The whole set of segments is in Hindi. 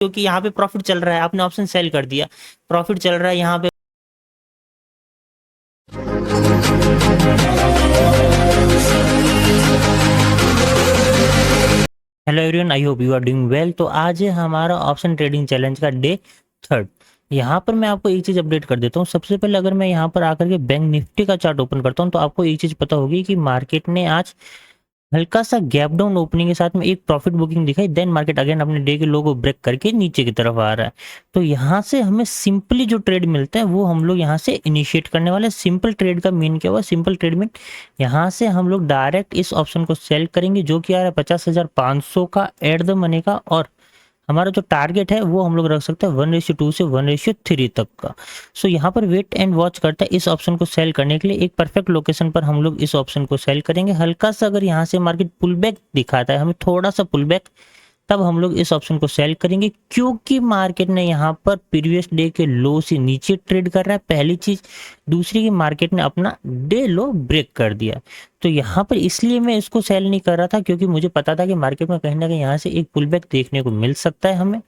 क्योंकि यहाँ पे प्रॉफिट चल रहा है, आपने ऑप्शन सेल कर दिया, प्रॉफिट चल रहा है यहाँ पे। Hello everyone, I hope you are doing well. तो आज है हमारा ऑप्शन ट्रेडिंग चैलेंज का डे 3। यहाँ पर मैं आपको एक चीज़ अपडेट कर देता हूँ। सबसे पहले अगर मैं यहाँ पर आकर के बैंक निफ्टी का चार्ट ओपन करता हूँ तो आपको एक चीज़ पता होगी कि मार्केट ने आज हल्का सा गैप डाउन ओपनिंग के साथ में एक प्रॉफिट बुकिंग दिखाई, देन मार्केट अगेन अपने डे के लो को ब्रेक करके नीचे की तरफ आ रहा है। तो यहाँ से हमें सिंपली जो ट्रेड मिलता है वो हम लोग यहाँ से इनिशिएट करने वाले। सिंपल ट्रेड का मीन क्या हुआ? सिंपल ट्रेड मीन यहाँ से हम लोग डायरेक्ट इस ऑप्शन को सेल करेंगे जो कि आ रहा है 50,500 का एट द मनी का, और हमारा जो टारगेट है वो हम लोग रख सकते हैं 1:2 से 1:3 तक का। सो यहाँ पर वेट एंड वॉच करता है इस ऑप्शन को सेल करने के लिए। एक परफेक्ट लोकेशन पर हम लोग इस ऑप्शन को सेल करेंगे। हल्का सा अगर यहाँ से मार्केट पुल बैक दिखाता है, हमें थोड़ा सा पुल बैक, तब हम लोग इस ऑप्शन को सेल करेंगे क्योंकि मार्केट ने यहाँ पर प्रीवियस डे के लो से नीचे ट्रेड कर रहा है, पहली चीज। दूसरी की मार्केट ने अपना डे लो ब्रेक कर दिया। तो यहाँ पर इसलिए मैं इसको सेल नहीं कर रहा था क्योंकि मुझे पता था कि मार्केट में कहीं ना कहीं यहाँ से एक पुल बैक देखने को मिल सकता है हमें।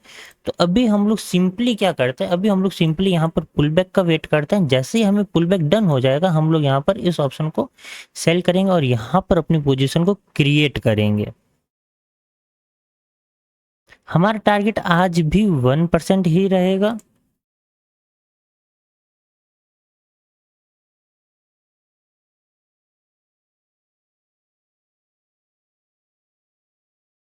तो अभी हम लोग सिंपली क्या करते हैं, अभी हम लोग सिंपली यहाँ पर पुल बैक का वेट करते हैं। जैसे ही हमें पुल बैक डन हो जाएगा हम लोग यहाँ पर इस ऑप्शन को सेल करेंगे और यहाँ पर अपनी पोजिशन को क्रिएट करेंगे। हमारा टारगेट आज भी 1% ही रहेगा।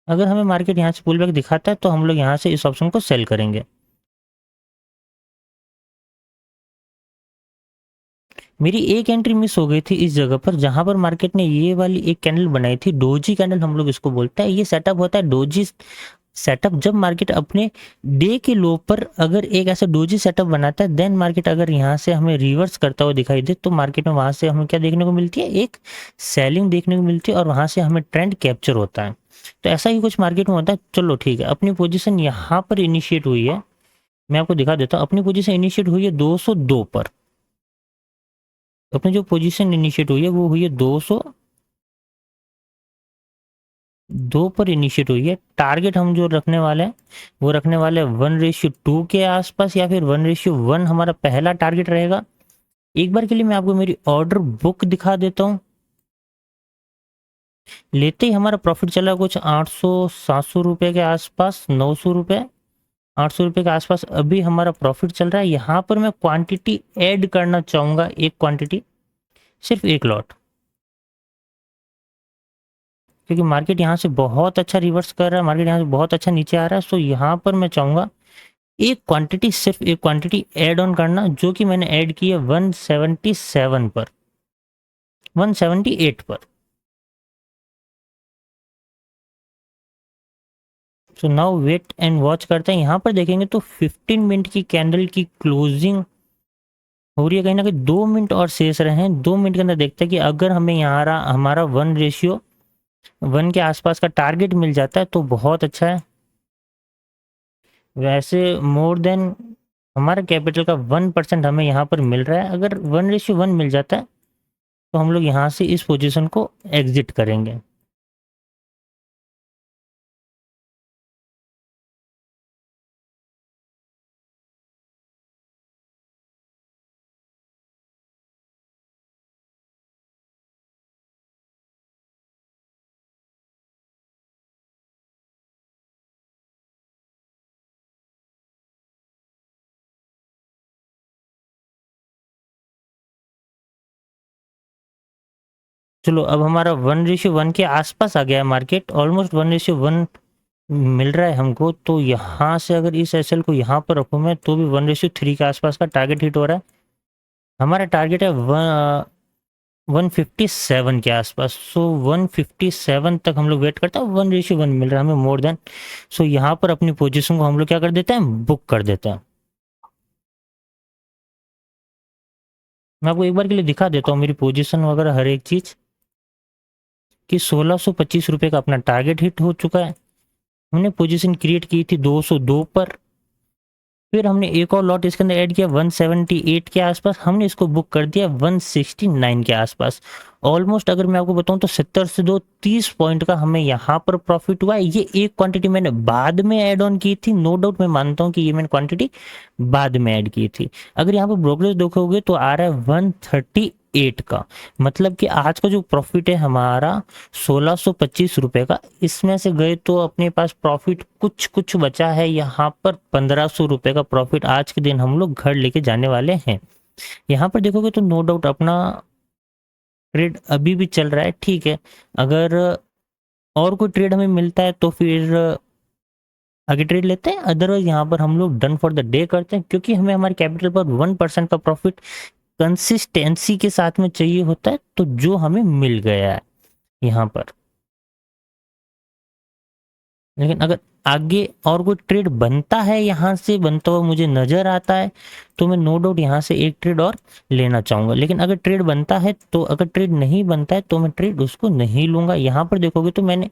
अगर हमें मार्केट यहाँ से पुल बैक दिखाता है तो हम लोग यहाँ से इस ऑप्शन को सेल करेंगे। मेरी एक एंट्री मिस हो गई थी इस जगह पर, जहां पर मार्केट ने ये वाली एक कैंडल बनाई थी, डोजी कैंडल हम लोग इसको बोलते हैं। ये सेटअप होता है डोजी सेटअप। जब मार्केट अपने डे के लो पर अगर एक ऐसा डोजी सेटअप बनाता है, देन मार्केट अगर यहाँ से हमें रिवर्स करता हुआ दिखाई दे तो मार्केट में वहां से हमें क्या देखने को मिलती है? एक सेलिंग देखने को मिलती है और वहां से हमें ट्रेंड कैप्चर होता है। तो ऐसा ही कुछ मार्केट में होता है। चलो ठीक है, अपनी पोजीशन यहाँ पर इनिशिएट हुई है, मैं आपको दिखा देता हूँ। अपनी पोजीशन इनिशिएट हुई है 202 पर। अपनी जो पोजीशन इनिशिएट हुई है वो हुई है 202 पर इनिशिएट हुई है। टारगेट हम जो रखने वाले हैं वो रखने वाले 1:2 के आसपास या फिर 1:1 हमारा पहला टारगेट रहेगा। एक बार के लिए मैं आपको मेरी ऑर्डर बुक दिखा देता हूँ। लेते ही हमारा प्रॉफिट चला कुछ 800-700 रुपए के आसपास, 900 रुपए, 800 रुपए के आसपास अभी हमारा प्रॉफिट चल रहा है। यहाँ पर मैं क्वांटिटी ऐड करना चाहूंगा, एक क्वांटिटी, सिर्फ एक लॉट, क्योंकि मार्केट यहाँ से बहुत अच्छा रिवर्स कर रहा है, मार्केट यहाँ से बहुत अच्छा नीचे आ रहा है। सो यहाँ पर मैं चाहूंगा एक क्वांटिटी, सिर्फ एक क्वांटिटी ऐड ऑन करना, जो कि मैंने ऐड की है 177 पर, 178 पर। So now wait and watch करते हैं। यहाँ पर देखेंगे तो 15 मिनट की कैंडल की क्लोजिंग हो रही है, कहीं ना कहीं 2 मिनट और शेष रहे हैं। 2 मिनट के अंदर देखते हैं कि अगर हमें यहाँ हमारा 1:1 के आसपास का टारगेट मिल जाता है तो बहुत अच्छा है। वैसे मोर देन हमारे कैपिटल का 1% हमें यहाँ पर मिल रहा है। अगर 1:1 मिल जाता है तो हम लोग यहाँ से इस पोजीशन को एग्जिट करेंगे। चलो अब हमारा 1:1 के आसपास आ गया है मार्केट, ऑलमोस्ट 1:1 मिल रहा है हमको। तो यहाँ से अगर इस एसएल को यहाँ पर रखूँ मैं तो भी 1:3 के आसपास का टारगेट हिट हो रहा है। हमारा टारगेट है 157 के आसपास। सो 157 तक हम लोग वेट करते हैं, 1:1 मिल रहा है हमें मोर देन। सो यहाँ पर अपनी पोजीशन को हम लोग क्या कर देते हैं? बुक कर देते हैं। मैं आपको एक बार के लिए दिखा देता हूँ मेरी पोजीशन वगैरह हर एक चीज, कि 1625 रुपये का अपना टारगेट हिट हो चुका है। हमने पोजीशन क्रिएट की थी 202 पर, फिर हमने एक और लॉट इसके अंदर ऐड किया 178 के आसपास, हमने इसको बुक कर दिया 169 के आसपास। ऑलमोस्ट अगर मैं आपको बताऊं तो 70 से दो 30 पॉइंट का हमें यहाँ पर प्रॉफिट हुआ है। ये एक क्वांटिटी मैंने बाद में ऐड ऑन की थी, नो डाउट मैं मानता हूँ कि ये मैंने क्वांटिटी बाद में ऐड की थी। अगर यहाँ पर ब्रोकरेज देखोगे तो आ रहा है 138 का, मतलब कि आज का जो प्रॉफिट है हमारा 1625 रुपए का, इसमें से गए तो अपने पास प्रॉफिट कुछ कुछ बचा है यहाँ पर 1500 रुपए का प्रॉफिट आज के दिन हम लोग घर लेके जाने वाले हैं। यहाँ पर देखोगे तो नो डाउट अपना ट्रेड अभी भी चल रहा है, ठीक है। अगर और कोई ट्रेड हमें मिलता है तो फिर आगे ट्रेड लेते हैं, अदरवाइज यहाँ पर हम लोग डन फॉर द डे करते हैं, क्योंकि हमें हमारे कैपिटल पर 1% का प्रॉफिट कंसिस्टेंसी के साथ में चाहिए होता है, तो जो हमें मिल गया है यहाँ पर। लेकिन अगर आगे और कोई ट्रेड बनता है, यहाँ से बनता हुआ मुझे नजर आता है, तो मैं नो डाउट यहाँ से एक ट्रेड और लेना चाहूंगा। लेकिन अगर ट्रेड बनता है तो, अगर ट्रेड नहीं बनता है तो मैं ट्रेड उसको नहीं लूंगा। यहाँ पर देखोगे तो मैंने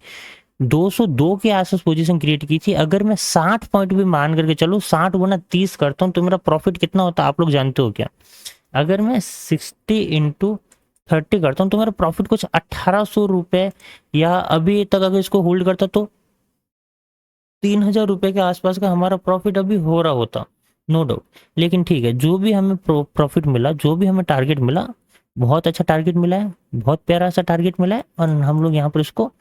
202 के आसपास पोजीशन क्रिएट की थी। अगर मैं 60 पॉइंट भी मान करके चलो, 60 गुना 30 करता हूँ तो मेरा प्रॉफिट कितना होता है आप लोग जानते हो क्या? अगर मैं 60 × 30 करता हूँ तो मेरा प्रॉफिट कुछ 1800 रुपये, या अभी तक अगर इसको होल्ड करता तो 3000 रुपये के आसपास का हमारा प्रॉफिट अभी हो रहा होता, नो डाउट। लेकिन ठीक है, जो भी हमें प्रॉफिट मिला, जो भी हमें टारगेट मिला, बहुत अच्छा टारगेट मिला है, बहुत प्यारा सा टारगेट मिला है, और हम लोग यहाँ पर इसको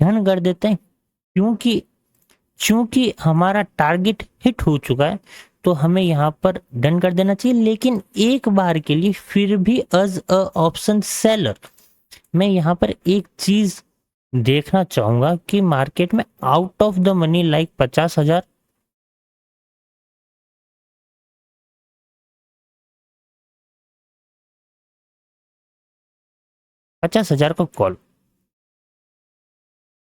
डन कर देते हैं। क्योंकि चूंकि हमारा टारगेट हिट हो चुका है तो हमें यहाँ पर डन कर देना चाहिए। लेकिन एक बार के लिए फिर भी एज अ ऑप्शन सेलर मैं यहाँ पर एक चीज देखना चाहूंगा कि मार्केट में out of the money like 50,000, 50,000 का कॉल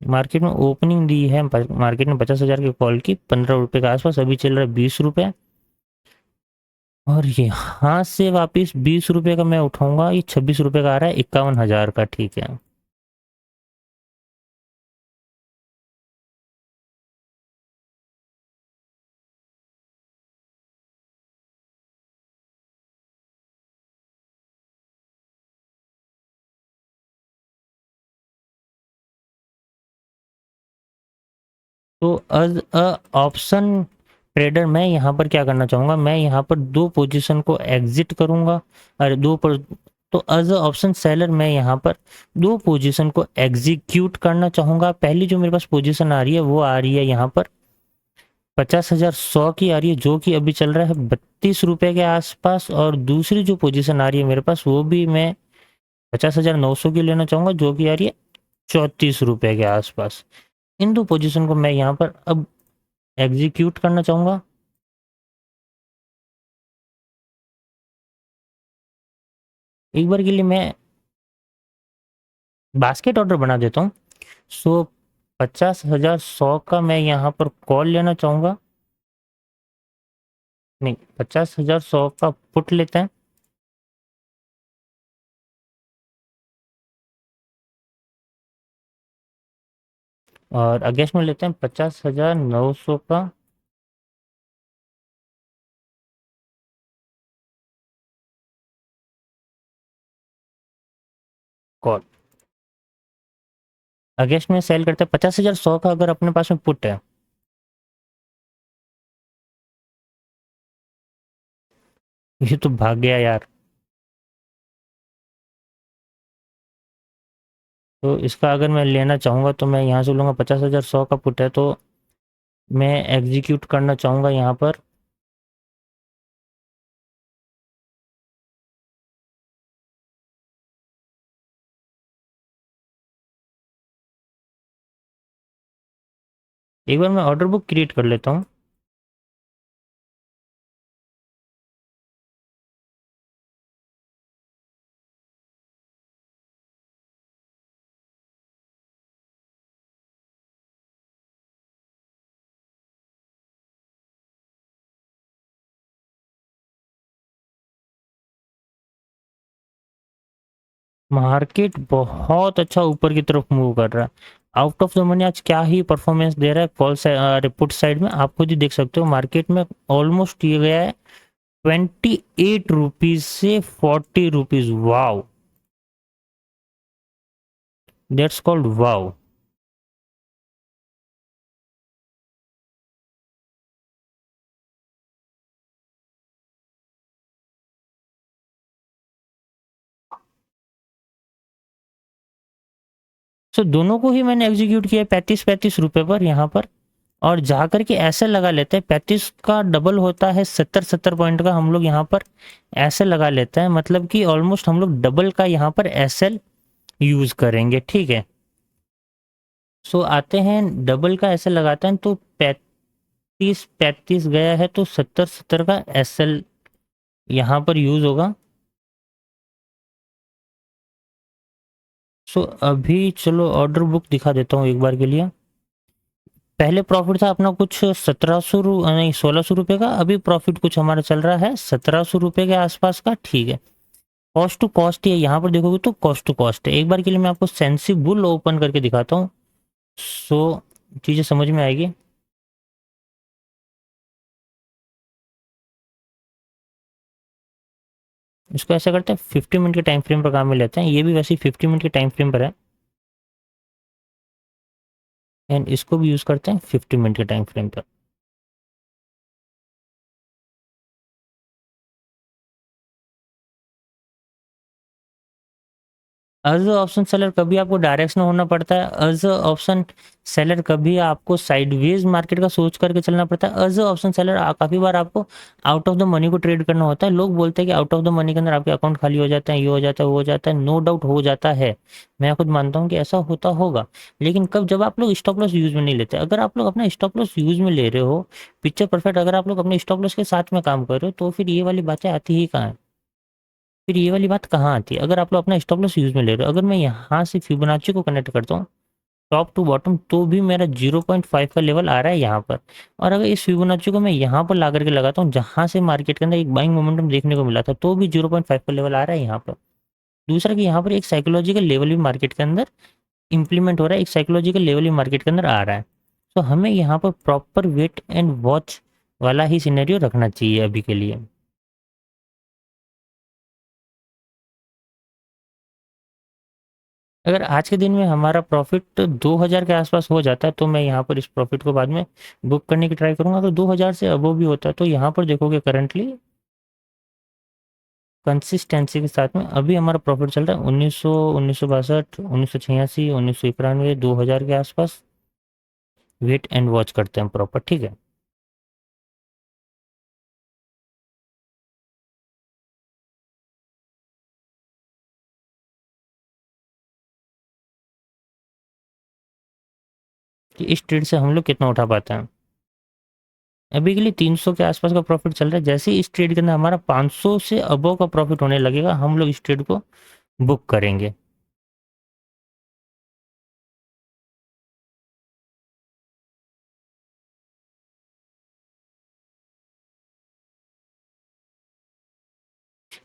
मार्केट में ओपनिंग दी है, मार्केट में 50,000 के कॉल की 15 रुपए के आसपास, अभी चल रहा है 20 रुपए, और यहाँ से वापिस 20 रुपए का मैं उठाऊंगा, ये 26 रुपए का आ रहा है 51,000 का, ठीक है। तो एज अ ऑप्शन ट्रेडर मैं यहाँ पर क्या करना चाहूंगा, मैं यहाँ पर दो पोजीशन को एग्जिट करूंगा, अरे दो पर, तो एज अ ऑप्शन सेलर मैं यहाँ पर दो पोजीशन को एग्जीक्यूट करना चाहूंगा। पहली जो मेरे पास पोजीशन आ रही है वो आ रही है यहाँ पर 50,100 की आ रही है, जो कि अभी चल रहा है 32 रुपए के आसपास, और दूसरी जो पोजीशन आ रही है मेरे पास वो भी मैं 50,900 की लेना चाहूंगा, जो कि आ रही है 34 रुपए के आसपास। इन दो पोजीशन को मैं यहाँ पर अब एग्जीक्यूट करना चाहूंगा। एक बार के लिए मैं बास्केट ऑर्डर बना देता हूँ। सो 50,100 का मैं यहाँ पर कॉल लेना चाहूंगा, नहीं 50,100 का पुट लेते हैं, और अगेंस्ट में लेते हैं 50,900 का कॉल। अगेंस्ट में सेल करते हैं 50,100 का, अगर अपने पास में पुट है। ये तो भाग गया यार। तो इसका अगर मैं लेना चाहूंगा तो मैं यहाँ से लूंगा, 50,100 का पुट है तो मैं एग्जीक्यूट करना चाहूंगा यहाँ पर। एक बार मैं ऑर्डर बुक क्रिएट कर लेता हूँ। मार्केट बहुत अच्छा ऊपर की तरफ मूव कर रहा है। आउट ऑफ द मनी आज क्या ही परफॉर्मेंस दे रहा है कॉल पुट साइड में, आप खुद ही देख सकते हो। मार्केट में ऑलमोस्ट ये गया है 28 रुपीज से 40 rupees. Wow, that's called wow. So दोनों को ही मैंने एग्जीक्यूट किया 35-35 रुपए पर यहाँ पर, और जा करके ऐसे लगा लेते हैं 35 का डबल होता है 70-70 पॉइंट का, हम लोग यहाँ पर ऐसे लगा लेते हैं, मतलब कि ऑलमोस्ट हम लोग डबल का यहाँ पर एसएल यूज करेंगे, ठीक है। सो आते हैं डबल का ऐसे लगाते हैं, तो 35-35 गया है, तो 70-70 का एसएल यहाँ पर यूज होगा। सो अभी चलो ऑर्डर बुक दिखा देता हूँ एक बार के लिए। पहले प्रॉफिट था अपना कुछ 1700 नहीं 1600 रुपये का, अभी प्रॉफिट कुछ हमारा चल रहा है 1700 रुपये के आसपास का, ठीक है। कॉस्ट टू कॉस्ट है, यहाँ पर देखोगे तो कॉस्ट टू कॉस्ट है। एक बार के लिए मैं आपको सेंसिबल ओपन करके दिखाता हूँ, सो चीज़ें समझ में आएगी। इसको ऐसा करते हैं 50 मिनट के टाइम फ्रेम पर काम में लेते हैं, ये भी वैसे ही 50 मिनट के टाइम फ्रेम पर है, एंड इसको भी यूज़ करते हैं 50 मिनट के टाइम फ्रेम पर। एज ऑप्शन सेलर कभी आपको डायरेक्शन होना पड़ता है, एज ऑप्शन सेलर कभी आपको साइडवेज मार्केट का सोच करके चलना पड़ता है, एज ऑप्शन सेलर काफ़ी बार आपको आउट ऑफ द मनी को ट्रेड करना होता है। लोग बोलते हैं कि आउट ऑफ द मनी के अंदर आपके अकाउंट खाली हो जाते हैं, ये हो जाता है, वो हो जाता है, नो डाउट हो जाता है, मैं खुद मानता हूँ कि ऐसा होता होगा। लेकिन कब, जब आप लोग स्टॉप लॉस यूज में नहीं लेते। अगर आप लोग अपना स्टॉप लॉस यूज में ले रहे हो, पिक्चर परफेक्ट, अगर आप लोग अपने स्टॉप लॉस के साथ में काम कर रहे हो, तो फिर ये वाली बातें आती ही कहाँ है, फिर ये वाली बात कहाँ आती है। अगर आप लोग अपना स्टॉप लॉस यूज में ले रहे हो, अगर मैं यहाँ से फिबोनाची को कनेक्ट करता हूँ टॉप टू बॉटम, तो भी मेरा 0.5 का लेवल आ रहा है यहाँ पर। और अगर इस फिबोनाची को मैं यहाँ पर ला करके लगाता हूँ, जहाँ से मार्केट के अंदर एक बाइंग मोमेंटम देखने को मिला था, तो भी 0.5 का लेवल आ रहा है यहाँ पर। दूसरा कि यहाँ पर एक साइकोलॉजिकल लेवल भी मार्केट के अंदर इंप्लीमेंट हो रहा है, एक साइकोलॉजिकल लेवल भी मार्केट के अंदर आ रहा है। तो हमें यहाँ पर प्रॉपर वेट एंड वॉच वाला ही सिनेरियो रखना चाहिए अभी के लिए। अगर आज के दिन में हमारा प्रॉफिट 2000 के आसपास हो जाता है, तो मैं यहाँ पर इस प्रॉफिट को बाद में बुक करने की ट्राई करूंगा। तो 2000 से अबव भी होता है, तो यहाँ पर देखोगे करंटली कंसिस्टेंसी के साथ में अभी हमारा प्रॉफिट चल रहा है 1900, 1962, 1986, 1991, 2000 के आसपास। वेट एंड वॉच करते हैं प्रॉपर, ठीक है। कि इस ट्रेड से हम लोग कितना उठा पाते हैं। अभी के लिए 300 के आसपास का प्रॉफिट चल रहा है। जैसे ही इस ट्रेड के अंदर हमारा 500 से अबव का प्रॉफिट होने लगेगा, हम लोग इस ट्रेड को बुक करेंगे।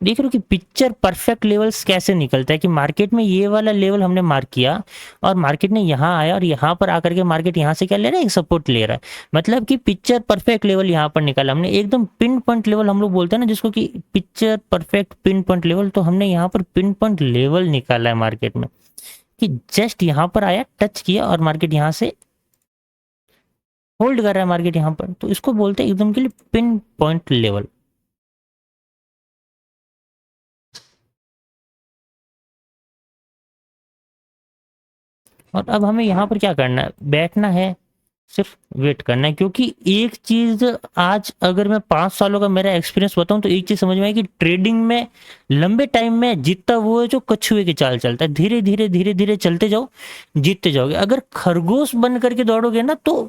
देख रहे हो कि पिक्चर परफेक्ट लेवल्स कैसे निकलता है, कि मार्केट में ये वाला लेवल हमने मार्क किया, और मार्केट ने यहाँ आया, और यहाँ पर आकर के मार्केट यहाँ से क्या ले रहा है, एक सपोर्ट ले रहा है। मतलब कि पिक्चर परफेक्ट लेवल यहाँ पर निकाला हमने, एकदम पिन पॉइंट लेवल हम लोग बोलते हैं ना जिसको, कि picture perfect pin point level. तो हमने यहाँ पर पिन पॉइंट लेवल निकाला है मार्केट में, कि जस्ट यहाँ पर आया, टच किया, और मार्केट यहाँ से होल्ड कर रहा है मार्केट यहाँ पर, तो इसको बोलते हैं एकदम के लिए पिन पॉइंट लेवल। और अब हमें यहाँ पर क्या करना है, बैठना है, सिर्फ वेट करना है। क्योंकि एक चीज आज अगर मैं 5 सालों का मेरा एक्सपीरियंस बताऊं, तो एक चीज समझ में आई कि ट्रेडिंग में लंबे टाइम में जीतता वो है जो कछुए की चाल चलता है। धीरे धीरे धीरे धीरे चलते जाओ, जीतते जाओगे। अगर खरगोश बन करके दौड़ोगे ना, तो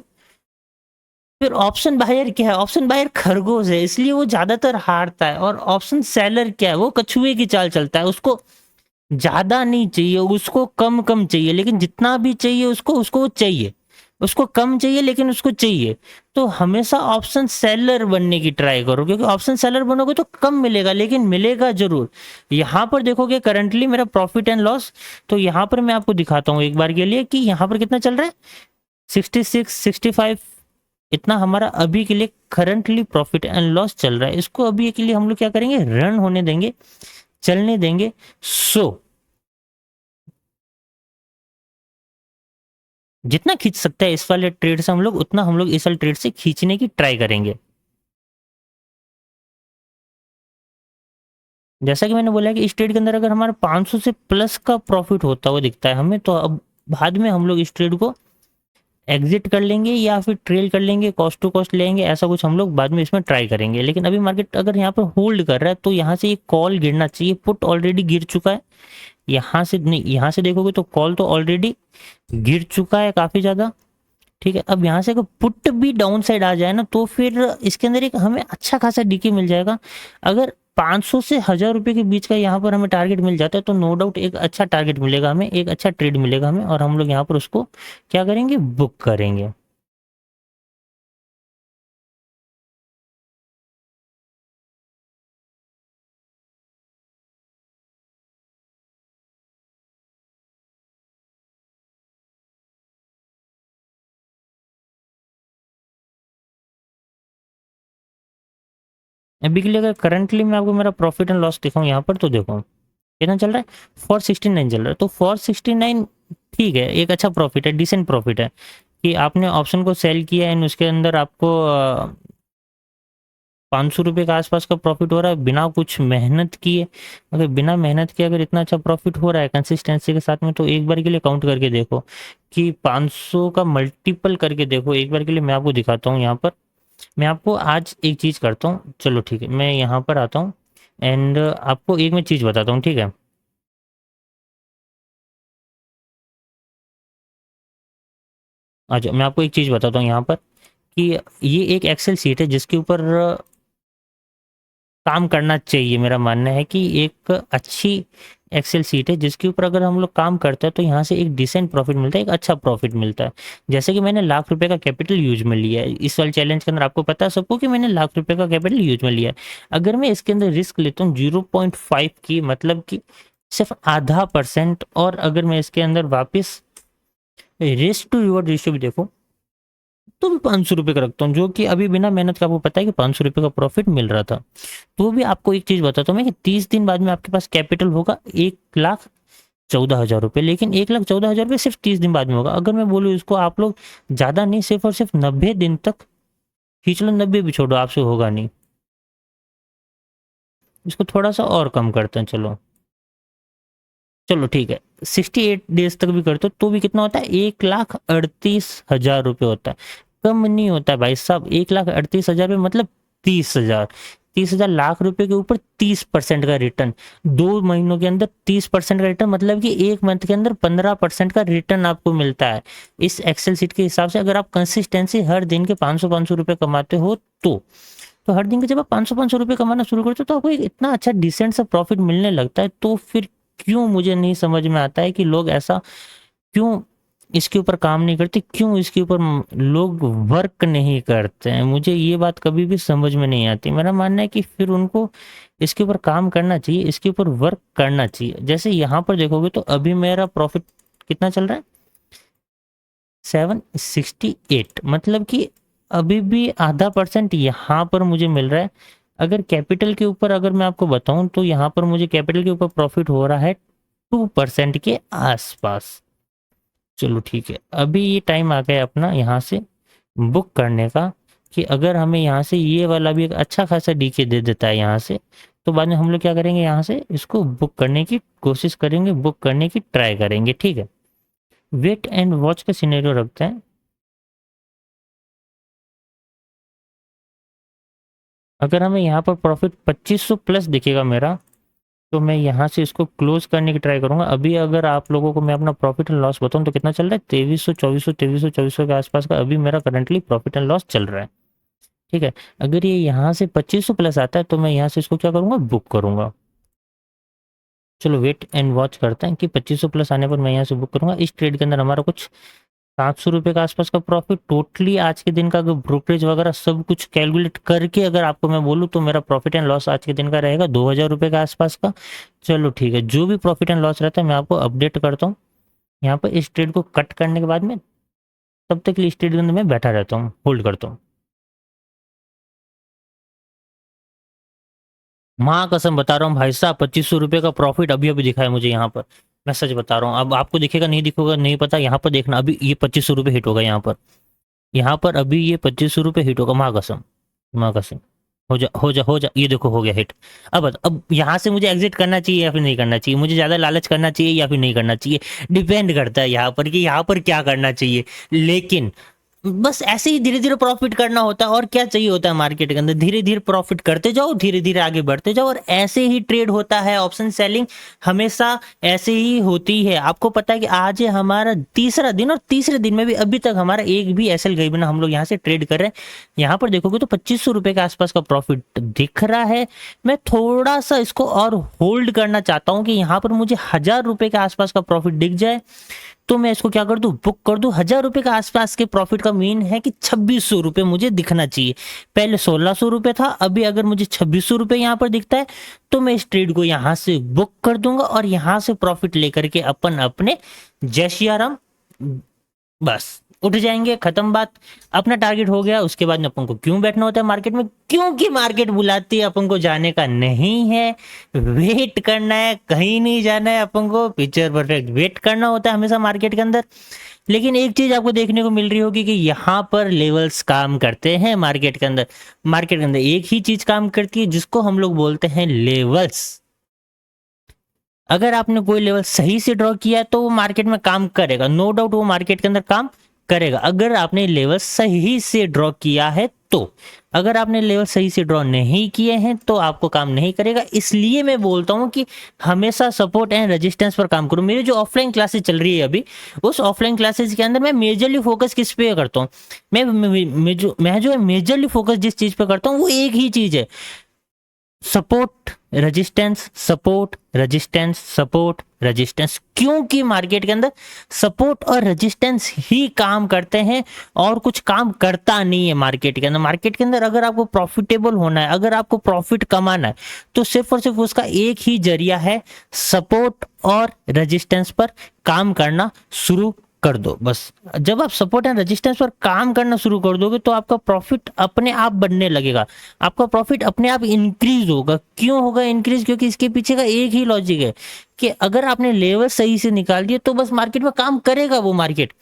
फिर ऑप्शन बायर क्या है, ऑप्शन बायर खरगोश है, इसलिए वो ज्यादातर हारता है। और ऑप्शन सेलर क्या है, वो कछुए की चाल चलता है, उसको ज्यादा नहीं चाहिए, उसको कम कम चाहिए, लेकिन जितना भी चाहिए उसको उसको वो चाहिए। उसको कम चाहिए लेकिन उसको चाहिए, तो हमेशा ऑप्शन सेलर बनने की ट्राई करो, क्योंकि ऑप्शन सेलर बनोगे तो कम मिलेगा लेकिन मिलेगा जरूर। यहाँ पर देखोगे करंटली मेरा प्रॉफिट एंड लॉस, तो यहाँ पर मैं आपको दिखाता हूँ एक बार के लिए कि यहाँ पर कितना चल रहा है, 66 65, इतना हमारा अभी के लिए करंटली प्रॉफिट एंड लॉस चल रहा है। इसको अभी के लिए हम लोग क्या करेंगे, रन होने देंगे, चलने देंगे। जितना खींच सकता है इस वाले ट्रेड से हम लोग, उतना हम लोग इस वाले ट्रेड से खींचने की ट्राई करेंगे। जैसा कि मैंने बोला कि इस ट्रेड के अंदर अगर हमारा 500 से प्लस का प्रॉफिट होता हुआ दिखता है हमें, तो अब बाद में हम लोग इस ट्रेड को एग्जिट कर लेंगे या फिर ट्रेल कर लेंगे, कॉस्ट टू कॉस्ट लेंगे, ऐसा कुछ हम लोग बाद में इसमें ट्राई करेंगे। लेकिन अभी मार्केट अगर यहाँ पर होल्ड कर रहा है तो यहाँ से एक कॉल गिरना चाहिए, पुट ऑलरेडी गिर चुका है। यहाँ से नहीं, यहाँ से देखोगे तो कॉल तो ऑलरेडी गिर चुका है काफी ज्यादा। ठीक है, अब यहाँ से अगर पुट भी डाउन साइड आ जाए ना, तो फिर इसके अंदर एक हमें अच्छा खासा डीके मिल जाएगा। अगर 500 से 1000 रुपए के बीच का यहाँ पर हमें टारगेट मिल जाता है तो नो डाउट एक अच्छा टारगेट मिलेगा हमें, एक अच्छा ट्रेड मिलेगा हमें, और हम लोग यहाँ पर उसको क्या करेंगे, बुक करेंगे। अभी के लिए अगर करंटली मैं आपको मेरा प्रॉफिट एंड लॉस दिखाऊं यहाँ पर, तो देखो कितना चल रहा है, 469 चल रहा है। तो 469 ठीक है, एक अच्छा प्रॉफिट है, डिसेंट प्रॉफिट है कि आपने ऑप्शन को सेल किया एंड उसके अंदर आपको 500 रुपये के आसपास का प्रॉफिट हो रहा है बिना कुछ मेहनत किए। अगर बिना मेहनत किए अगर इतना अच्छा प्रॉफिट हो रहा है कंसिस्टेंसी के साथ में, तो एक बार के लिए काउंट करके देखो कि 500 का मल्टीपल करके देखो। एक बार के लिए मैं आपको दिखाता हूँ यहाँ पर, मैं आपको आज एक चीज़ करता हूँ, चलो ठीक है मैं यहाँ पर आता हूँ एंड आपको एक मैं चीज़ बताता हूँ, ठीक है। अच्छा, मैं आपको एक चीज़ बताता हूँ यहाँ पर कि ये एक एक्सेल सीट है जिसके ऊपर काम करना चाहिए। मेरा मानना है कि एक अच्छी एक्सेल सीट है जिसके ऊपर अगर हम लोग काम करते हैं तो यहाँ से एक डिसेंट प्रॉफिट मिलता है, एक अच्छा प्रॉफिट मिलता है। जैसे कि मैंने लाख रुपए का कैपिटल यूज में लिया है इस वाले चैलेंज के अंदर, आपको पता है सबको कि मैंने लाख रुपए का कैपिटल यूज में लिया है। अगर मैं इसके अंदर रिस्क लेता हूँ 0.5 की, मतलब कि सिर्फ आधा परसेंट, और अगर मैं इसके अंदर वापस रिस्क टू रिवॉर्ड रेशियो भी देखो तो भी 500 रुपये का रखता हूँ, जो कि अभी बिना मेहनत का आपको पता है कि 500 रुपये का प्रॉफिट मिल रहा था। तो भी आपको एक चीज बताता हूँ मैं कि 30 दिन बाद में आपके पास कैपिटल होगा 1,14,000 रुपये, लेकिन 1,14,000 रुपये सिर्फ 30 दिन बाद में होगा। अगर मैं बोलूँ इसको आप लोग ज्यादा नहीं, सिर्फ और सिर्फ 90 दिन तक खींच लो, 90 भी छोड़ो, आपसे होगा नहीं। इसको थोड़ा सा और कम करते हैं, चलो चलो ठीक है, 68 डेज तक भी करते हो तो भी कितना होता है, 1,38,000 रुपये होता है। कम नहीं होता है भाई साहब, 1,38,000 रुपये मतलब 30,000। 30,000 लाख रुपए के ऊपर 30% का रिटर्न, 2 महीनों के अंदर 30% का रिटर्न, मतलब कि एक मंथ के अंदर 15% का रिटर्न आपको मिलता है इस एक्सेल सीट के हिसाब से। अगर आप कंसिस्टेंसी हर दिन के 500-500 रुपये कमाते हो तो हर दिन के जब आप 500-500 रुपये कमाना शुरू करते हो तो आपको एक इतना अच्छा डिसेंट सा प्रॉफिट मिलने लगता है। तो फिर क्यों, मुझे नहीं समझ में आता है कि लोग ऐसा क्यों इसके ऊपर काम नहीं करते, क्यों इसके ऊपर लोग वर्क नहीं करते हैं। मुझे ये बात कभी भी समझ में नहीं आती। मेरा मानना है कि फिर उनको इसके ऊपर काम करना चाहिए, इसके ऊपर वर्क करना चाहिए। जैसे यहाँ पर देखोगे तो अभी मेरा प्रॉफिट कितना चल रहा है, 768, मतलब कि अभी भी आधा परसेंट यहाँ पर मुझे मिल रहा है। अगर कैपिटल के ऊपर अगर मैं आपको बताऊं तो यहाँ पर मुझे कैपिटल के ऊपर प्रॉफिट हो रहा है 2% के आसपास। चलो ठीक है, अभी ये टाइम आ गया अपना यहाँ से बुक करने का, कि अगर हमें यहाँ से ये वाला भी एक अच्छा खासा डीके दे देता है यहाँ से, तो बाद में हम लोग क्या करेंगे, यहाँ से इसको बुक करने की कोशिश करेंगे, बुक करने की ट्राई करेंगे। ठीक है, वेट एंड वॉच का सिनेरियो रखते हैं। अगर हमें यहाँ पर प्रॉफिट 2500 प्लस दिखेगा मेरा, तो मैं यहाँ से इसको क्लोज करने की ट्राई करूंगा। अभी अगर आप लोगों को मैं अपना प्रॉफिट एंड लॉस बताऊं तो कितना चल रहा है, 2300 के आसपास का अभी मेरा करंटली प्रॉफिट एंड लॉस चल रहा है। ठीक है, अगर ये यहाँ से 2500 प्लस आता है तो मैं यहाँ से इसको क्या करूंगा, बुक करूंगा। चलो वेट एंड वॉच करते हैं कि 2500 प्लस आने पर मैं यहाँ से बुक करूंगा। इस ट्रेड के अंदर हमारा कुछ ₹700 के आसपास का प्रॉफिट टोटली आज के दिन का, अगर ब्रोकरेज वगैरह सब कुछ कैलकुलेट करके अगर आपको मैं बोलूँ तो मेरा प्रॉफिट एंड लॉस आज के दिन का रहेगा ₹2000 के आसपास का। चलो ठीक है, जो भी प्रॉफिट एंड लॉस रहता है मैं आपको अपडेट करता हूँ। यहाँ पर इस ट्रेड को कट करने के बाद में तब तक के लिए इस ट्रेड के अंदर मैं बैठा रहता हूँ, होल्ड करता हूँ। माँ कसम बता रहा हूँ भाई साहब, ₹2500 का प्रॉफिट अभी अभी दिखा है मुझे यहाँ पर। मैं सच बता रहा हूँ, अब आपको दिखेगा नहीं दिखेगा नहीं पता, यहाँ पर देखना अभी ये ₹2500 हिट होगा यहाँ पर। यहाँ पर अभी ये ₹2500 हिट होगा, माँ कसम, माँ कसम। हो जा हो जा हो जा, ये देखो हो गया हिट। अब यहाँ से मुझे एग्जिट करना चाहिए या फिर नहीं करना चाहिए, मुझे ज़्यादा लालच करना चाहिए या फिर नहीं करना चाहिए, डिपेंड करता है यहाँ पर कि यहाँ पर क्या करना चाहिए। लेकिन बस ऐसे ही धीरे धीरे प्रॉफिट करना होता है, और क्या चाहिए होता है मार्केट के अंदर, धीरे धीरे प्रॉफिट करते जाओ, धीरे धीरे आगे बढ़ते जाओ, और ऐसे ही ट्रेड होता है। ऑप्शन सेलिंग हमेशा ऐसे ही होती है। आपको पता है कि आज है हमारा तीसरा दिन, और तीसरे दिन में भी अभी तक हमारा एक भी एसएल गई बिना हम लोग यहाँ से ट्रेड कर रहे हैं। यहाँ पर देखोगे तो ₹2500 के आसपास का प्रॉफिट दिख रहा है। मैं थोड़ा सा इसको और होल्ड करना चाहता हूँ कि यहाँ पर मुझे ₹1000 के आसपास का प्रॉफिट दिख जाए तो मैं इसको क्या कर दूं, बुक कर दूं। ₹1000 के आसपास के प्रॉफिट का मीन है कि ₹2600 मुझे दिखना चाहिए। पहले ₹1600 था, अभी अगर मुझे ₹2600 यहाँ पर दिखता है तो मैं इस ट्रेड को यहाँ से बुक कर दूंगा, और यहाँ से प्रॉफिट लेकर के अपन अपने जय श्री राम बस उठ जाएंगे, खत्म बात। अपना टारगेट हो गया, उसके बाद अपन को क्यों बैठना होता है मार्केट में, क्योंकि मार्केट बुलाती है, अपन को जाने का नहीं है, वेट करना है, कहीं नहीं जाना है, अपन को पिक्चर परफेक्ट वेट करना होता है हमेशा मार्केट के अंदर। लेकिन एक चीज आपको देखने को मिल रही होगी कि यहाँ पर लेवल्स काम करते हैं मार्केट के अंदर। मार्केट के अंदर एक ही चीज काम करती है जिसको हम लोग बोलते हैं लेवल्स। अगर आपने कोई लेवल सही से ड्रॉ किया तो वो मार्केट में काम करेगा, नो डाउट वो मार्केट के अंदर काम करेगा, अगर आपने लेवल सही से ड्रॉ किया है तो। अगर आपने लेवल सही से ड्रॉ नहीं किए हैं तो आपको काम नहीं करेगा। इसलिए मैं बोलता हूं कि हमेशा सपोर्ट एंड रेजिस्टेंस पर काम करो। मेरी जो ऑफलाइन क्लासेस चल रही है अभी, उस ऑफलाइन क्लासेस के अंदर मैं मेजरली फोकस किस पे करता हूँ, मैं जो मेजरली फोकस जिस चीज पे करता हूँ वो एक ही चीज है, support resistance, support resistance, support resistance. क्योंकि मार्केट के अंदर सपोर्ट और रेजिस्टेंस ही काम करते हैं और कुछ काम करता नहीं है मार्केट के अंदर। मार्केट के अंदर अगर आपको प्रॉफिटेबल होना है, अगर आपको प्रॉफिट कमाना है, तो सिर्फ और सिर्फ उसका एक ही जरिया है, सपोर्ट और रेजिस्टेंस पर काम करना शुरू कर दो बस। जब आप सपोर्ट एंड रेजिस्टेंस पर काम करना शुरू कर दोगे तो आपका प्रॉफिट अपने आप बढ़ने लगेगा, आपका प्रॉफिट अपने आप इंक्रीज होगा। क्यों होगा इंक्रीज? क्योंकि इसके पीछे का एक ही लॉजिक है कि अगर आपने लेवल सही से निकाल दिए तो बस मार्केट में काम करेगा वो मार्केट।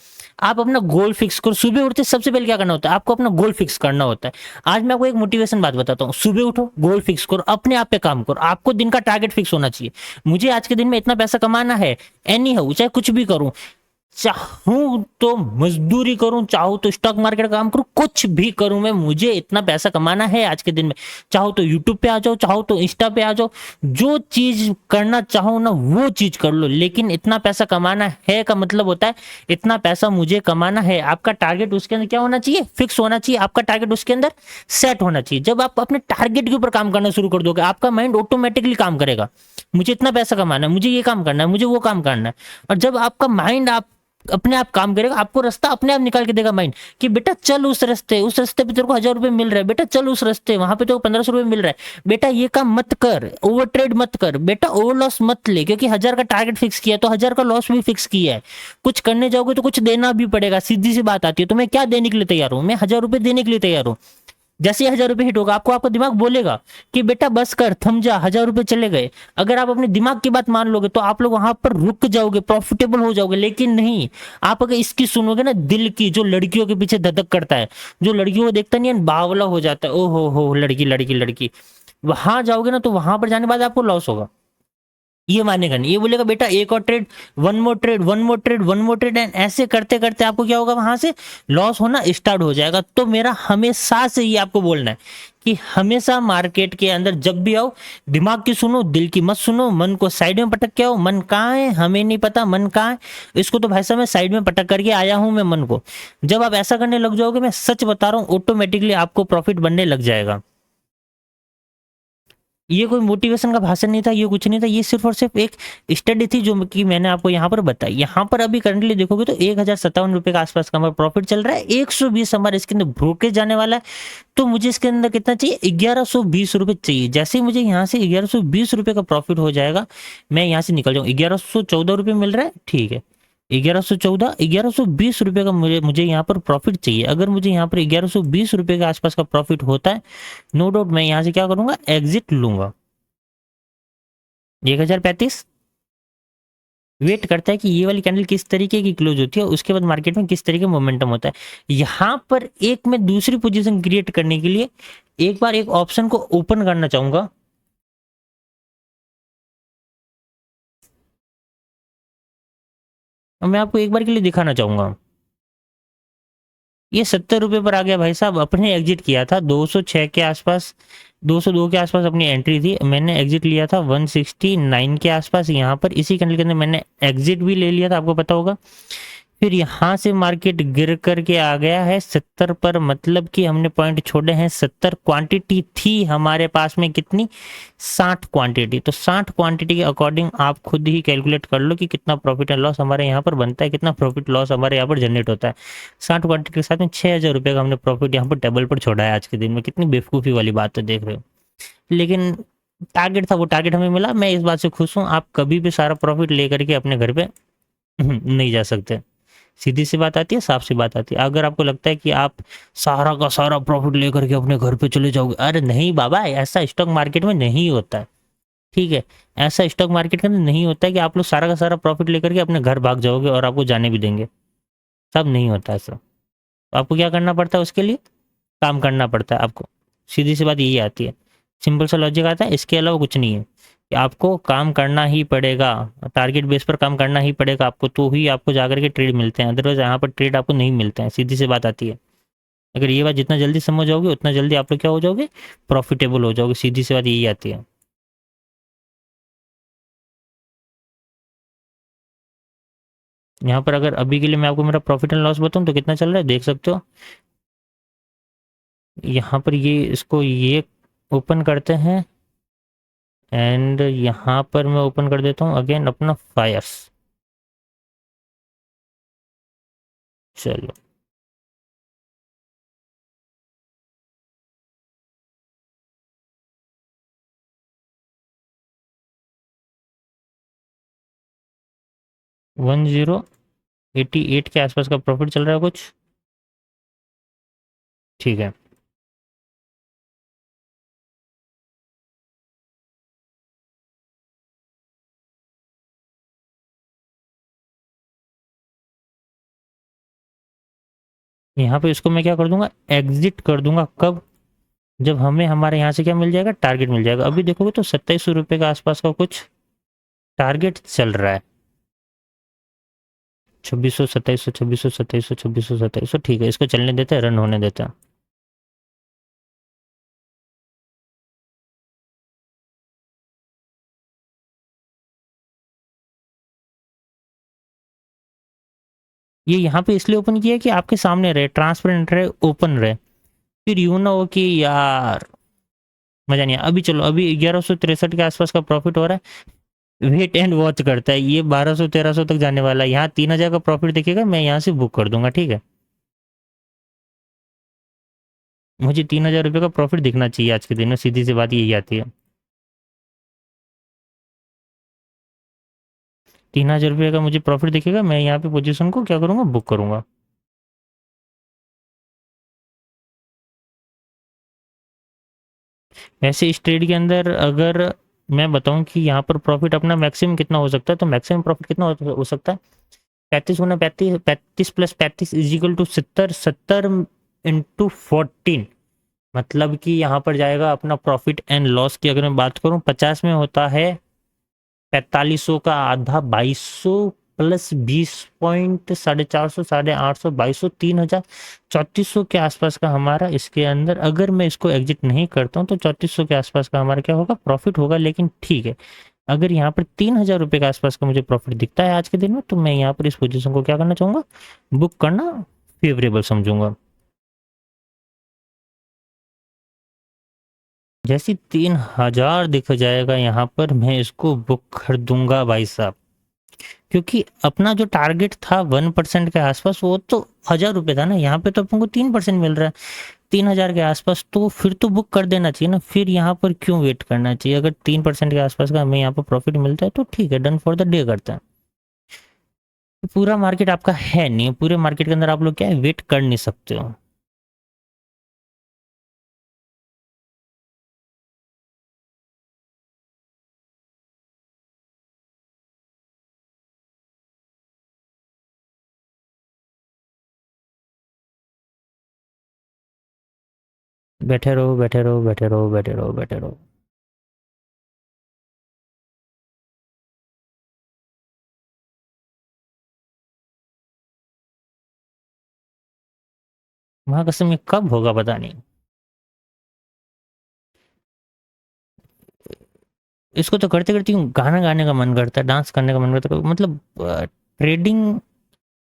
आप अपना गोल फिक्स करो। सुबह उठते सबसे पहले क्या करना होता है, आपको अपना गोल फिक्स करना होता है। आज मैं आपको एक मोटिवेशन बात बताता हूँ, सुबह उठो, गोल फिक्स करो, अपने आप पे काम करो। आपको दिन का टारगेट फिक्स होना चाहिए, मुझे आज के दिन में इतना पैसा कमाना है, एनी हाउ, चाहे कुछ भी करूं, चाहूं तो मजदूरी करूं, चाहूं तो स्टॉक मार्केट का काम करूं, कुछ भी करूं मैं, मुझे इतना पैसा कमाना है आज के दिन में। चाहो तो यूट्यूब पे आ जाओ, चाहो तो इंस्टा पे आ जाओ, जो चीज करना चाहो ना वो चीज कर लो, लेकिन इतना पैसा कमाना है का मतलब होता है इतना पैसा मुझे कमाना है। आपका टारगेट उसके अंदर क्या होना चाहिए, फिक्स होना चाहिए, आपका टारगेट उसके अंदर सेट होना चाहिए। जब आप अपने टारगेट के ऊपर काम करना शुरू कर दोगे, आपका माइंड ऑटोमेटिकली काम करेगा, मुझे इतना पैसा कमाना है, मुझे ये काम करना है, मुझे वो काम करना है। और जब आपका माइंड आप अपने आप काम करेगा, आपको रास्ता अपने आप निकाल के देगा माइंड कि बेटा चल उस रास्ते पे तेरे को ₹1000 मिल रहा है, बेटा चल उस रास्ते, वहां पे तेरे को ₹1500 मिल रहा है, बेटा ये काम मत कर, ओवर ट्रेड मत कर, बेटा ओवर लॉस मत ले, क्योंकि 1000 का टारगेट फिक्स किया तो 1000 का लॉस भी फिक्स किया है। कुछ करने जाओगे तो कुछ देना भी पड़ेगा, सीधी सी बात आती है। तो मैं क्या देने के लिए तैयार हूं, मैं ₹1000 देने के लिए तैयार हूं। जैसे ही ₹1000 हिट होगा, आपको आपका दिमाग बोलेगा कि बेटा बस कर, थम जा, ₹1000 चले गए। अगर आप अपने दिमाग की बात मान लोगे तो आप लोग वहां पर रुक जाओगे, प्रॉफिटेबल हो जाओगे। लेकिन नहीं, आप अगर इसकी सुनोगे ना, दिल की, जो लड़कियों के पीछे धधक करता है, जो लड़कियों को देखता नहीं है बावला हो जाता है, ओ हो लड़की लड़की लड़की, वहां जाओगे ना तो वहां पर जाने के बाद आपको लॉस होगा। ये मानेगा नहीं, ये बोलेगा बेटा एक और trade, one more trade, one more trade, one more trade, and ऐसे करते करते आपको क्या होगा, वहां से लॉस होना स्टार्ट हो जाएगा। तो मेरा हमेशा से ये आपको बोलना है कि हमेशा मार्केट के अंदर जब भी आओ, दिमाग की सुनो, दिल की मत सुनो। मन को साइड में पटक के आओ, मन कहाँ है हमें नहीं पता, मन कहाँ है, इसको तो भाई साहब मैं साइड में पटक करके आया हूं मैं मन को। जब आप ऐसा करने लग जाओगे, मैं सच बता रहा हूँ, ऑटोमेटिकली आपको प्रॉफिट बनने लग जाएगा। ये कोई मोटिवेशन का भाषण नहीं था, ये कुछ नहीं था, ये सिर्फ और सिर्फ एक स्टडी थी जो कि मैंने आपको यहाँ पर बताई। यहाँ पर अभी करंटली देखोगे तो 1057 रुपये के आसपास का हमारा प्रॉफिट चल रहा है, 120 हमारे इसके अंदर ब्रोकेज जाने वाला है। तो मुझे इसके अंदर कितना चाहिए, 1120 रुपये चाहिए। जैसे ही मुझे यहाँ से 1120 रुपये का प्रॉफिट हो जाएगा, मैं यहाँ से निकल जाऊँ। 1114 रुपये मिल रहा है, ठीक है, 1114, 1120 रुपये का मुझे मुझे यहाँ पर प्रॉफिट चाहिए। अगर मुझे यहाँ पर 1120 रुपये के आसपास का प्रॉफिट होता है, नो डाउट मैं यहाँ से क्या करूंगा, एग्जिट लूंगा। 1035 वेट करता है कि ये वाली कैंडल किस तरीके की क्लोज होती है, उसके बाद मार्केट में किस तरीके का मोमेंटम होता है। यहाँ पर एक मैं दूसरी पोजीशन क्रिएट करने के लिए एक बार एक ऑप्शन को ओपन करना चाहूंगा। और मैं आपको एक बार के लिए दिखाना चाहूंगा। ये 70 रुपये पर आ गया भाई साहब, अपने एग्जिट किया था 206 के आसपास, 202 के आसपास अपनी एंट्री थी, मैंने एग्जिट लिया था 169 के आसपास। यहाँ पर इसी कैंडल के अंदर मैंने एग्जिट भी ले लिया था, आपको पता होगा। फिर यहाँ से मार्केट गिर करके आ गया है 70 पर, मतलब कि हमने पॉइंट छोड़े हैं 70। क्वांटिटी थी हमारे पास में कितनी, 60 क्वांटिटी। तो 60 क्वांटिटी के अकॉर्डिंग आप खुद ही कैलकुलेट कर लो कि कितना प्रॉफिट एंड लॉस हमारे यहाँ पर बनता है, कितना प्रॉफिट लॉस हमारे यहाँ पर जनरेट होता है। 60 क्वांटिटी के साथ में 6000 रुपये का हमने प्रॉफिट यहाँ पर टेबल पर छोड़ा है आज के दिन में। कितनी बेवकूफ़ी वाली बात है, देख रहे हो। लेकिन टारगेट था, वो टारगेट हमें मिला, मैं इस बात से खुश हूँ। आप कभी भी सारा प्रॉफिट लेकर के अपने घर पे नहीं जा सकते। सीधी सी बात आती है, साफ सी बात आती है। अगर आपको लगता है कि आप सारा का सारा प्रॉफिट लेकर के अपने घर पे चले जाओगे, अरे नहीं बाबा, ऐसा स्टॉक मार्केट में नहीं होता है, ठीक है। ऐसा स्टॉक मार्केट के अंदर नहीं होता है कि आप लोग सारा का सारा प्रॉफिट लेकर के अपने घर भाग जाओगे और आपको जाने भी देंगे। सब नहीं होता ऐसा। तो आपको क्या करना पड़ता है, उसके लिए काम करना पड़ता है आपको। सीधी सी बात यही आती है, सिंपल सा लॉजिक आता है, इसके अलावा कुछ नहीं है। कि आपको काम करना ही पड़ेगा, टारगेट बेस पर काम करना ही पड़ेगा आपको, तो ही आपको जाकर के ट्रेड मिलते हैं। अदरवाइज यहाँ पर ट्रेड आपको नहीं मिलते हैं, सीधी सी बात आती है। अगर ये बात जितना जल्दी समझ जाओगे उतना जल्दी आप लोग क्या हो जाओगे, प्रॉफिटेबल हो जाओगे। सीधी सी बात यही आती है। यहाँ पर अगर अभी के लिए मैं आपको मेरा प्रॉफिट एंड लॉस बताऊँ तो कितना चल रहा है, देख सकते हो। यहाँ पर ये इसको ये ओपन करते हैं, एंड यहाँ पर मैं ओपन कर देता हूँ अगेन अपना फायर्स। चलो, वन जीरो 88 के आसपास का प्रॉफिट चल रहा है कुछ, ठीक है। यहाँ पे इसको मैं क्या कर दूंगा, एग्जिट कर दूंगा। कब, जब हमें हमारे यहाँ से क्या मिल जाएगा, टारगेट मिल जाएगा। अभी देखोगे तो 2700 रुपये के आसपास का कुछ टारगेट चल रहा है। 2600, 2700, 2600, 2700, 2600, 2700, ठीक है, इसको चलने देते हैं, रन होने देते हैं। ये यहाँ पे इसलिए ओपन किया कि आपके सामने रहे, ट्रांसपेरेंट रहे, ओपन रहे। फिर यूं ना हो कि यार मजा नहीं आया। अभी चलो, अभी 1163 के आसपास का प्रॉफिट हो रहा है, वेट एंड वॉच करता है, ये 1200 1300 तक जाने वाला है। यहाँ 3000 का प्रॉफिट दिखेगा, मैं यहाँ से बुक कर दूंगा, ठीक है। मुझे 3000 रुपये का प्रॉफिट दिखना चाहिए आज के दिन में, सीधी सी बात यही आती है। 3000 रुपये का मुझे प्रॉफिट दिखेगा, मैं यहाँ पे पोजीशन को क्या करूँगा, बुक करूँगा। वैसे इस ट्रेड के अंदर अगर मैं बताऊं कि यहाँ पर प्रॉफिट अपना मैक्सिमम कितना हो सकता है, तो मैक्सिमम प्रॉफिट कितना हो सकता है, 35 गुना 35, 35 + 35 = 70, 70 × 14, मतलब कि यहाँ पर जाएगा अपना प्रॉफिट एंड लॉस की अगर मैं बात करूँ, 50 में होता है 4500 का आधा, 2200 प्लस 20 पॉइंट, 450, 850, 2200, 3000, 3400 के आसपास का हमारा इसके अंदर, अगर मैं इसको एग्जिट नहीं करता हूँ तो 3400 के आसपास का हमारा क्या होगा, प्रॉफिट होगा। लेकिन ठीक है, अगर यहाँ पर 3000 रुपये के आसपास का मुझे प्रॉफिट दिखता है आज के दिन में, तो मैं यहाँ पर इस पोजीशन को क्या करना चाहूँगा, बुक करना फेवरेबल समझूंगा। जैसे 3000 दिख जाएगा यहाँ पर, मैं इसको बुक कर दूंगा भाई साहब, क्योंकि अपना जो टारगेट था 1% के आसपास वो तो 1000 रुपये था ना, यहाँ पे तो अपन को 3% मिल रहा है 3000 के आसपास, तो फिर तो बुक कर देना चाहिए ना, फिर यहाँ पर क्यों वेट करना चाहिए। अगर 3% के आसपास का हमें यहाँ पर प्रॉफिट मिलता है तो ठीक है, डन फॉर द डे करते हैं। तो पूरा मार्केट आपका है नहीं, पूरे मार्केट के अंदर आप लोग क्या है, वेट कर नहीं सकते हो। बैठे रहो बैठे रहो बैठे रहो बैठे रहो बैठे रहो। वहां कसम ये कब होगा पता नहीं। इसको तो करते करते गाना गाने का मन करता है, डांस करने का मन करता है, मतलब ट्रेडिंग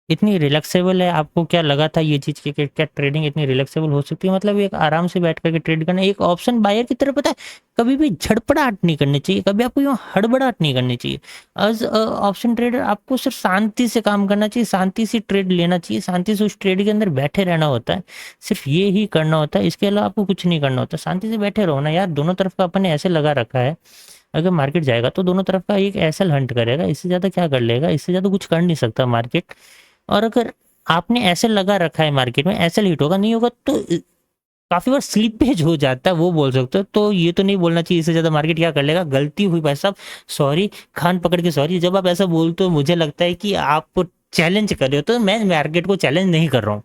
इतनी रिलैक्सेबल है। आपको क्या लगा था ये चीज़ कि क्या ट्रेडिंग इतनी रिलैक्सेबल हो सकती है, मतलब एक आराम से बैठ करके ट्रेड करना, एक ऑप्शन बायर की तरह, पता है कभी भी झड़पड़ाहट नहीं करनी चाहिए, कभी आपको यूँ हड़बड़ाहट नहीं करनी चाहिए। एज ऑप्शन ट्रेडर आपको सिर्फ शांति से काम करना चाहिए, शांति से ट्रेड लेना चाहिए, शांति से उस ट्रेड के अंदर बैठे रहना होता है, सिर्फ ये ही करना होता है, इसके अलावा आपको कुछ नहीं करना होता। शांति से बैठे रहो ना यार, दोनों तरफ का अपन ने ऐसे लगा रखा है, अगर मार्केट जाएगा तो दोनों तरफ का एक एसएल हंट करेगा, इससे ज़्यादा क्या कर लेगा, इससे ज़्यादा कुछ कर नहीं सकता मार्केट। और अगर आपने ऐसे लगा रखा है मार्केट में, ऐसे हिट होगा नहीं होगा तो काफी बार स्लिपेज हो जाता है, वो बोल सकते हो। तो ये तो नहीं बोलना चाहिए इससे ज्यादा मार्केट क्या कर लेगा, गलती हुई भाई साहब, सॉरी, खान पकड़ के सॉरी। जब आप ऐसा बोलते हो मुझे लगता है कि आप चैलेंज कर रहे हो, तो मैं मार्केट को चैलेंज नहीं कर रहा हूँ,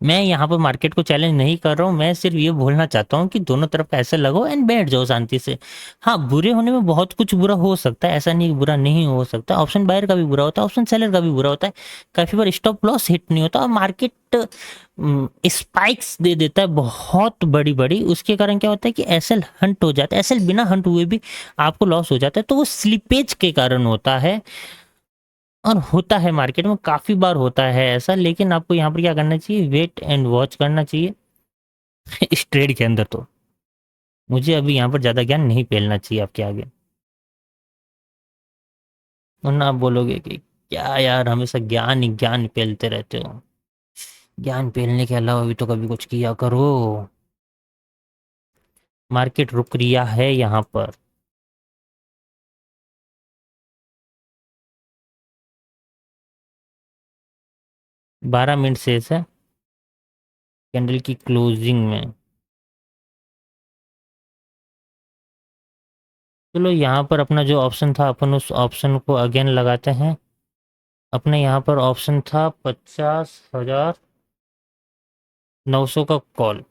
मैं यहाँ पर मार्केट को चैलेंज नहीं कर रहा हूँ, मैं सिर्फ ये बोलना चाहता हूँ कि दोनों तरफ ऐसे लगो एंड बैठ जाओ शांति से। हाँ, बुरे होने में बहुत कुछ बुरा हो सकता है, ऐसा नहीं कि बुरा नहीं हो सकता, ऑप्शन बायर का भी बुरा होता है, ऑप्शन सेलर का भी बुरा होता है, काफ़ी बार स्टॉप लॉस हिट नहीं होता और मार्केट स्पाइक्स दे देता है बहुत बड़ी बड़ी, उसके कारण क्या होता है कि एसएल हंट हो जाता है, एसएल बिना हंट हुए भी आपको लॉस हो जाता है, तो वो स्लिपेज के कारण होता है। और होता है मार्केट में काफ़ी बार होता है ऐसा, लेकिन आपको यहाँ पर क्या करना चाहिए, वेट एंड वॉच करना चाहिए इस ट्रेड के अंदर। तो मुझे अभी यहाँ पर ज़्यादा ज्ञान नहीं फैलना चाहिए आपके आगे, वरना आप बोलोगे कि क्या यार हमेशा ज्ञान ही ज्ञान फैलते रहते हो, ज्ञान फैलने के अलावा भी तो कभी कुछ किया करो। मार्केट रुक रिया है यहाँ पर। 12 मिनट शेष है कैंडल की क्लोजिंग में। चलो यहाँ पर अपना जो ऑप्शन था, अपन उस ऑप्शन को अगेन लगाते हैं। अपने यहाँ पर ऑप्शन था 50,900 का कॉल।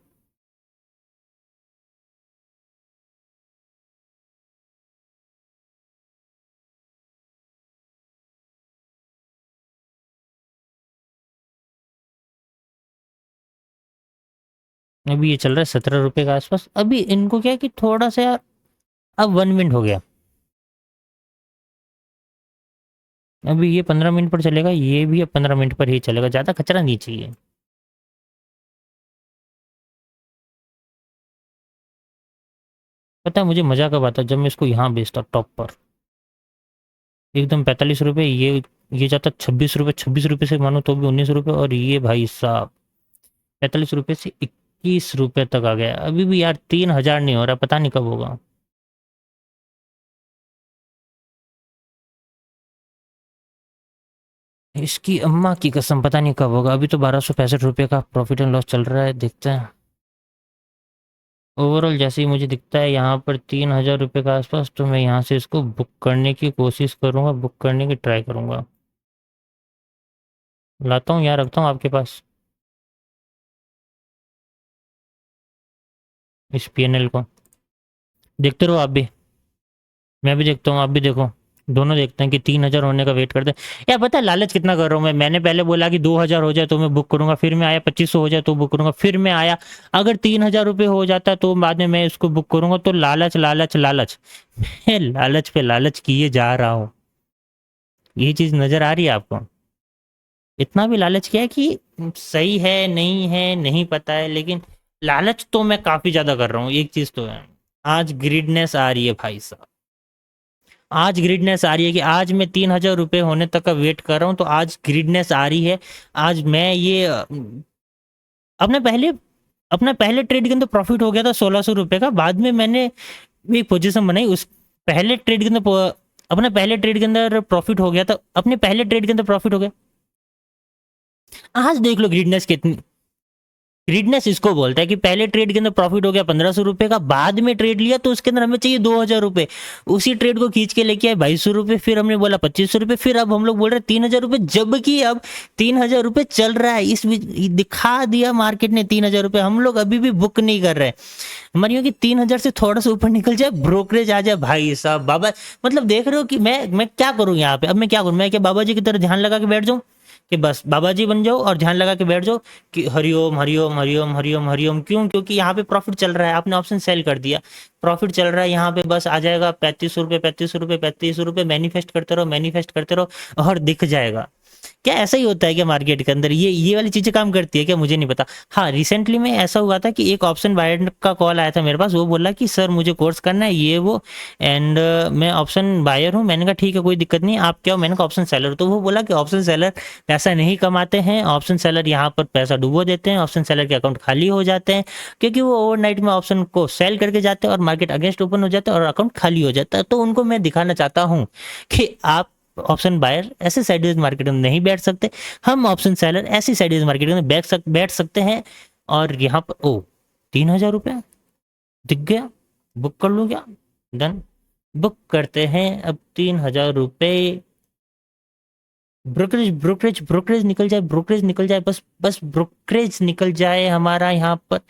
अभी ये चल रहा है 17 रुपये के आसपास। अभी इनको क्या है कि थोड़ा सा यार, अब 1 मिनट हो गया, अभी ये 15 मिनट पर चलेगा, ये भी अब 15 मिनट पर ही चलेगा, ज़्यादा खतरा नहीं चाहिए। पता है मुझे मजा कब आता, जब मैं इसको यहाँ बेचता टॉप पर एकदम 45 रुपये, ये जाता 26 रुपये, 26 रुपये से मानो तो भी 19 रुपये, और ये भाई साहब 45 रुपये से 21 रुपये तक आ गया। अभी भी यार 3000 नहीं हो रहा, पता नहीं कब होगा। इसकी अम्मा की कसम पता नहीं कब होगा। अभी तो 1265 रुपये का प्रॉफिट एंड लॉस चल रहा है, देखते हैं। ओवरऑल जैसे ही मुझे दिखता है यहाँ पर 3000 रुपये के आसपास, तो मैं यहाँ से इसको बुक करने की कोशिश करूँगा, बुक करने की ट्राई करूँगा। लाता हूँ यहाँ, रखता हूँ आपके पास इस पीएनएल को। देखते रहो आप भी, मैं भी देखता हूँ, आप भी देखो, दोनों देखते हैं कि 3000 होने का वेट करते हैं। यार पता है लालच कितना कर रहा हूँ मैं, मैंने पहले बोला कि 2000 हो जाए तो मैं बुक करूंगा, फिर मैं आया 2500 हो जाए तो बुक करूंगा, फिर मैं आया अगर 3000 रुपये हो जाता तो बाद में मैं इसको बुक करूंगा। तो लालच लालच लालच, मैं लालच पे लालच किए जा रहा हूँ, ये चीज नजर आ रही है आपको। इतना भी लालच किया है कि सही है नहीं पता है, लेकिन लालच तो मैं काफी ज्यादा कर रहा हूँ, एक चीज तो है, आज ग्रिडनेस आ रही है भाई साहब, आज ग्रिडनेस आ रही है कि आज मैं 3,000 रुपये होने तक का वेट कर रहा हूँ, तो आज ग्रिडनेस आ रही है। आज मैं ये अपने पहले अपना पहले ट्रेड के अंदर प्रॉफिट हो गया था 1,600 रुपये का, बाद में मैंने एक पोजीशन बनाई उस पहले ट्रेड के अंदर अपने पहले ट्रेड के अंदर प्रॉफिट हो गया था, अपने पहले ट्रेड के अंदर प्रॉफिट हो गया। आज देख लो ग्रिडनेस कितनी, ग्रिडनेस इसको बोलता है कि पहले ट्रेड के अंदर प्रॉफिट हो गया 1,500 रुपये का, बाद में ट्रेड लिया तो उसके अंदर हमें चाहिए 2,000 रुपये, उसी ट्रेड को खींच के लेके आए 2,200 रुपये, फिर हमने बोला 2,500 रुपये, फिर अब हम लोग बोल रहे हैं 3,000 रुपये, जबकि अब 3,000 रुपये चल रहा है, इस दिखा दिया मार्केट ने 3,000 रुपये, हम लोग अभी भी बुक नहीं कर रहे। हमारी हो कि 3,000 से थोड़ा सा ऊपर निकल जाए, ब्रोकरेज आ जाए भाई साहब, बाबा मतलब देख रहे हो कि मैं क्या करूं यहाँ पे, अब मैं क्या करूं, मैं क्या बाबा जी की तरह ध्यान लगा के बैठ जाऊं कि बस बाबा जी बन जाओ और ध्यान लगा के बैठ जाओ कि हरिओम हरिओम हरिओम हरिओम हरिओम, क्यों? क्योंकि यहाँ पे प्रॉफिट चल रहा है, आपने ऑप्शन सेल कर दिया, प्रॉफिट चल रहा है यहाँ पे, बस आ जाएगा 3500 रुपये 3500 रुपये 3500 रुपये, मैनिफेस्ट करते रहो मैनिफेस्ट करते रहो और दिख जाएगा। क्या ऐसा ही होता है क्या मार्केट के अंदर, ये वाली चीजें काम करती है क्या, मुझे नहीं पता। हाँ, रिसेंटली में ऐसा हुआ था कि एक ऑप्शन बायर का कॉल आया था मेरे पास, वो बोला कि सर मुझे कोर्स करना है ये वो, एंड मैं ऑप्शन बायर हूँ। मैंने कहा ठीक है कोई दिक्कत नहीं, आप क्या हो? मैंने कहा ऑप्शन सेलर। तो वो बोला कि ऑप्शन सेलर पैसा नहीं कमाते हैं, ऑप्शन सेलर यहाँ पर पैसा डुबो देते हैं, ऑप्शन सेलर के अकाउंट खाली हो जाते हैं, क्योंकि वो ओवरनाइट में ऑप्शन को सेल करके जाते हैं और मार्केट अगेंस्ट ओपन हो जाता है और अकाउंट खाली हो जाता है। तो उनको मैं दिखाना चाहता हूँ कि आप ऑप्शन बायर ऐसे साइडवेज मार्केट में नहीं बैठ सकते, हम ऑप्शन सेलर ऐसी साइडवेज मार्केट में बैठ सकते हैं। और यहाँ पर ओ 3,000 रुपये दिख गया, बुक कर लो क्या, डन, बुक करते हैं अब 3,000 रुपये। ब्रोकरेज ब्रोकरेज ब्रोकरेज निकल जाए, ब्रोकरेज निकल जाए, बस बस ब्रोकरेज निकल जाए हमारा, यहाँ पर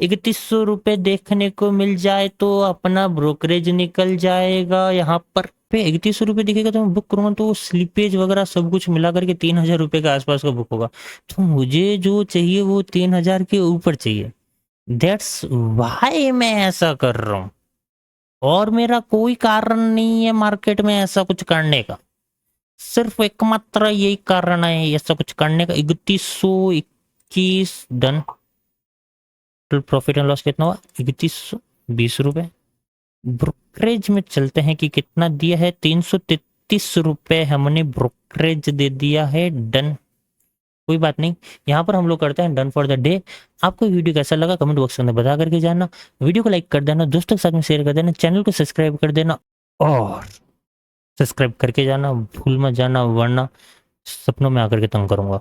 3,100 रुपये देखने को मिल जाए तो अपना ब्रोकरेज निकल जाएगा। यहाँ पर पे 3,100 रुपये दिखेगा तो मैं बुक करूंगा, तो स्लिपेज वगैरह सब कुछ मिला करके 3,000 रुपये के आसपास का बुक होगा। तो मुझे जो चाहिए वो 3,000 के ऊपर चाहिए, दैट्स वाई मैं ऐसा कर रहा हूँ, और मेरा कोई कारण नहीं है मार्केट में ऐसा कुछ करने का, सिर्फ एकमात्र यही कारण है ऐसा कुछ करने का। 3,121 डन, प्रॉफिट एंड लॉस कितना हुआ, 3,120 रुपये। ब्रोकरेज में चलते हैं कि कितना दिया है, 333 रुपये हमने ब्रोकरेज दे दिया है, डन, कोई बात नहीं। यहाँ पर हम लोग करते हैं डन फॉर द डे। आपको वीडियो कैसा लगा कमेंट बॉक्स के अंदर बता करके जाना, वीडियो को लाइक कर देना, दोस्तों के साथ में शेयर कर देना, चैनल को सब्सक्राइब कर देना, और सब्सक्राइब करके जाना, भूल मत जाना, वरना सपनों में आकर के तंग करूंगा।